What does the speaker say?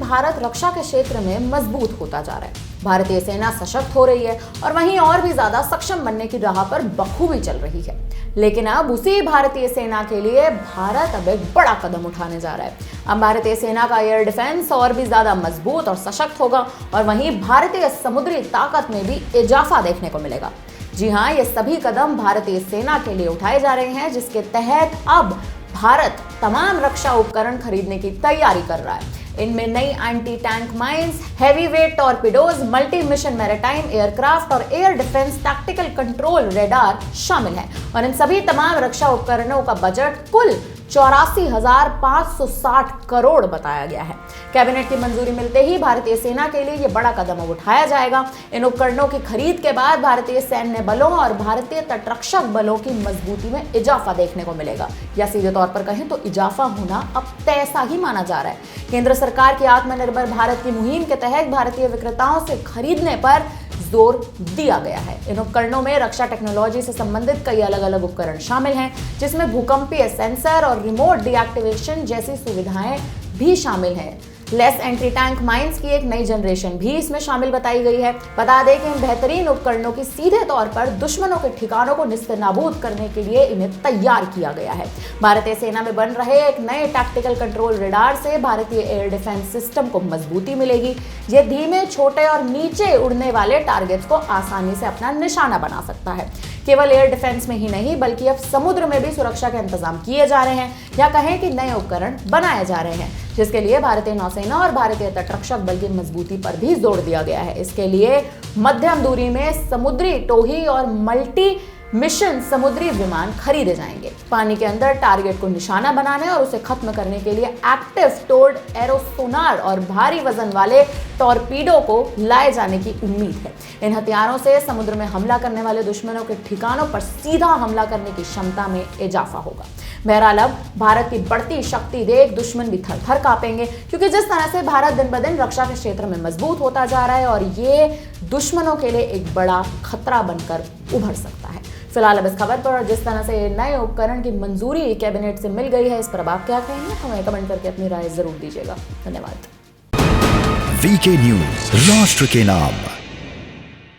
भारत रक्षा के क्षेत्र में मजबूत होता जा रहा है। भारतीय सेना सशक्त हो रही है और वहीं और भी ज्यादा सक्षम बनने की राह पर बखूबी चल रही है। लेकिन अब उसी भारतीय सेना के लिए भारत अब एक बड़ा कदम उठाने जा रहा है। अब भारतीय सेना का एयर डिफेंस और भी ज्यादा मजबूत और सशक्त होगा और वहीं भारतीय समुद्री ताकत में भी इजाफा देखने को मिलेगा। जी हाँ, ये सभी कदम भारतीय सेना के लिए उठाए जा रहे हैं, जिसके तहत अब भारत तमाम रक्षा उपकरण खरीदने की तैयारी कर रहा है। इनमें नई anti tank mines, heavy weight torpedoes, multi mission maritime aircraft और air defence tactical control radar शामिल है और इन सभी तमाम रक्षा उपकरणों का बजट कुल 84,560 करोड़ बताया गया है। कैबिनेट की मंजूरी मिलते ही भारतीय सेना के लिए यह बड़ा कदम उठाया जाएगा। इन उपकरणों की खरीद के बाद भारतीय सैन्य बलों और भारतीय तटरक्षक बलों की मजबूती में इजाफा देखने को मिलेगा, या सीधे तौर पर कहें तो इजाफा होना अब तय सा ही माना जा रहा है। केंद्र सरकार की आत्मनिर्भर भारत की मुहिम के तहत भारतीय विक्रेताओं से खरीदने पर जोर दिया गया है। इन उपकरणों में रक्षा टेक्नोलॉजी से संबंधित कई अलग अलग उपकरण शामिल हैं, जिसमें भूकंपीय सेंसर और रिमोट डीएक्टिवेशन जैसी सुविधाएं भी शामिल हैं। लेस एंट्री टैंक माइंस की एक नई जनरेशन भी इसमें शामिल बताई गई है। बता दें कि इन बेहतरीन उपकरणों की सीधे तौर पर दुश्मनों के ठिकानों को निस्तेनाबूद करने के लिए इन्हें तैयार किया गया है। भारतीय सेना में बन रहे एक नए टैक्टिकल कंट्रोल रेडार से भारतीय एयर डिफेंस सिस्टम को मजबूती मिलेगी। ये धीमे, छोटे और नीचे उड़ने वाले टारगेट्स को आसानी से अपना निशाना बना सकता है। केवल एयर डिफेंस में ही नहीं बल्कि अब समुद्र में भी सुरक्षा के इंतजाम किए जा रहे हैं, या कहें कि नए उपकरण बनाए जा रहे हैं, जिसके लिए भारतीय नौसेना और भारतीय तटरक्षक बल की मजबूती पर भी जोर दिया गया है। इसके लिए मध्यम दूरी में समुद्री टोही और मल्टी मिशन समुद्री विमान खरीदे जाएंगे। पानी के अंदर टारगेट को निशाना बनाने और उसे खत्म करने के लिए एक्टिव टोर्ड एरोसोनार और भारी वजन वाले टॉर्पीडो को लाए जाने की उम्मीद है। इन हथियारों से समुद्र में हमला करने वाले दुश्मनों के ठिकानों पर सीधा हमला करने की क्षमता में इजाफा होगा। बहरहाल अब भारत की बढ़ती शक्ति देख दुश्मन भी थर थर कांपेंगे, क्योंकि जिस तरह से भारत दिन ब दिन रक्षा के क्षेत्र में मजबूत होता जा रहा है और ये दुश्मनों के लिए एक बड़ा खतरा बनकर उभर सकता है। फिलहाल अब इस खबर पर और जिस तरह से नए उपकरण की मंजूरी कैबिनेट से मिल गई है, इस पर आप क्या कहेंगे? हमें कमेंट करके अपनी राय जरूर दीजिएगा। धन्यवाद। वीके न्यूज, राष्ट्र के नाम।